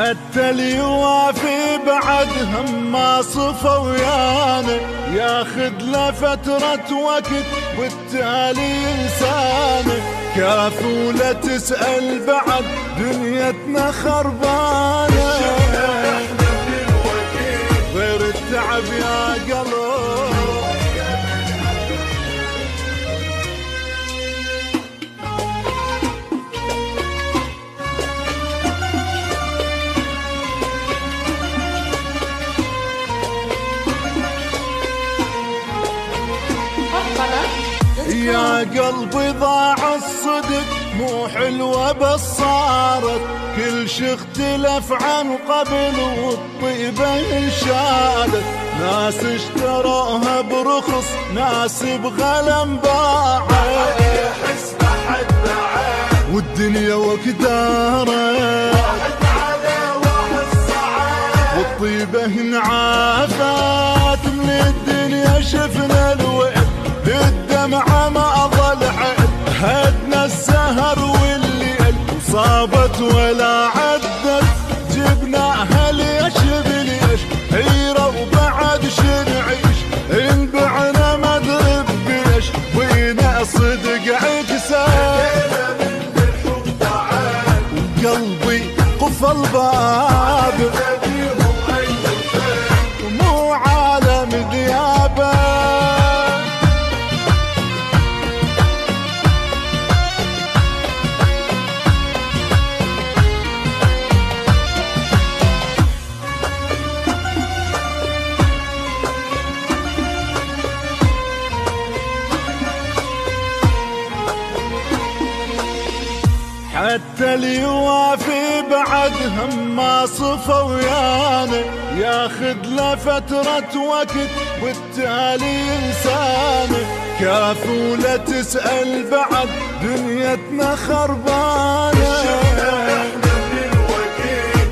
حتى اليوافي بعد هم ما صفى ويانا، ياخذ له فترة وقت والتالي ينسانا. كافولة تسأل بعد دنيتنا خربانة، غير التعب يا قلب. يا قلبي ضاع الصدق مو حلوة بس صارت، كل شي اختلف عن قبل والطيبة انشالت. ناس اشتروها برخص، ناس بغلا انباعت، يحس بحد بعد والدنيا وكدارت، واحد على واحد صعد والطيبة انعافت. من الدنيا شفنا الوئد الدمعة ما ظل عد، هدنا السهر والليل وصابت ولا عدت. جبناها ليش بليش حيرة وبعد شنعيش، انبعنا ما ادري بيش وينا صدق عكسان. وقلبي قفل الباب مو عالم ديابه. حتى اليوافي بعد هم ما صفى ويانا، ياخذ له فترة وقت والتالي ينسانا. كافولة تسأل بعد دنيتنا خربانة،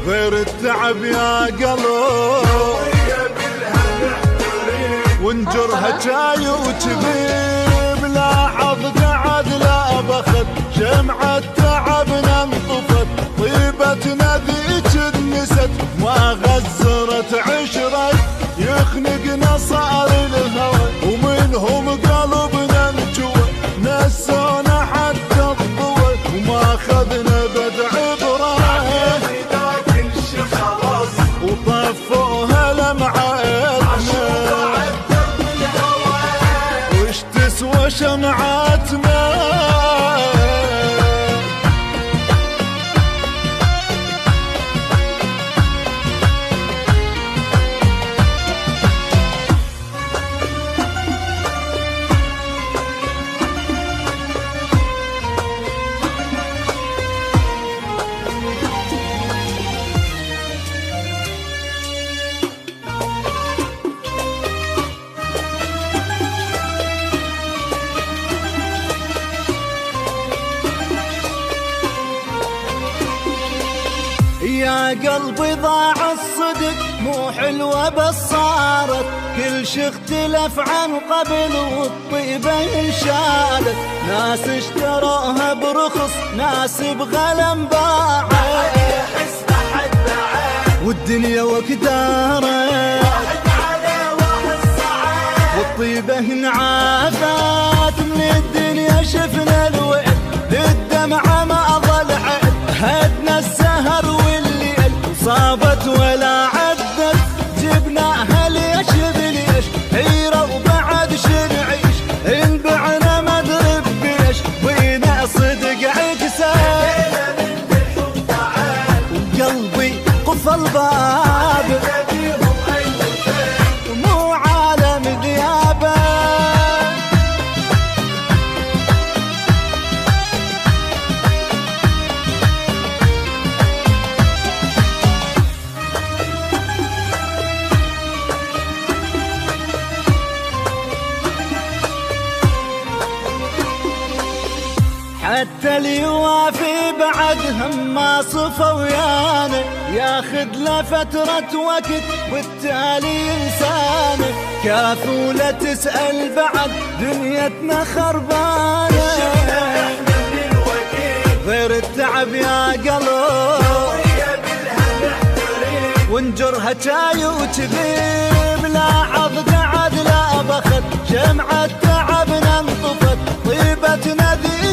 غير التعب يا قلب. ونجرها جاي وجبيب لاحظ قعد لا بخت، شمعة تعبنا انطفت، طيبتنا ذيك انست ما غزرت عشرة. يخنقنا صار الهوى ومنهم قلبنا انجوى، نسونا حتى الضوى وما خذنا بد عبرة. وطفوها لمعتنا وش تسوى شمعتنا. يا قلبي ضاع الصدق مو حلوة بس صارت، كل شي اختلف عن قبل والطيبة انشالت. ناس اشتروها برخص، ناس بغلا انباعت، يحس بحد بعد والدنيا وكدارت، واحد على واحد صعد والطيبة انعافت. من الدنيا شفنا الوئد الدمعة ما ظل عد، هدنا السهر والليل صابت ولا عدت. جبناها ليش بليش حيرة وبعد شنعيش، انبعنا ما ادري بيش وينا صدق عكسان. وقلبي قفل الباب مو عالم ديابه. حتى اليوافي بعد هم ما صفى ويانا، ياخذ له فترة وقت والتالي ينسانا. كافولة تسأل بعد دنيتنا خربانة، غير التعب يا قلب. ونجرها جاي وكذيب، لا عض قعد لا بخت، جمعة تعبنا انطفت، طيبة نذيب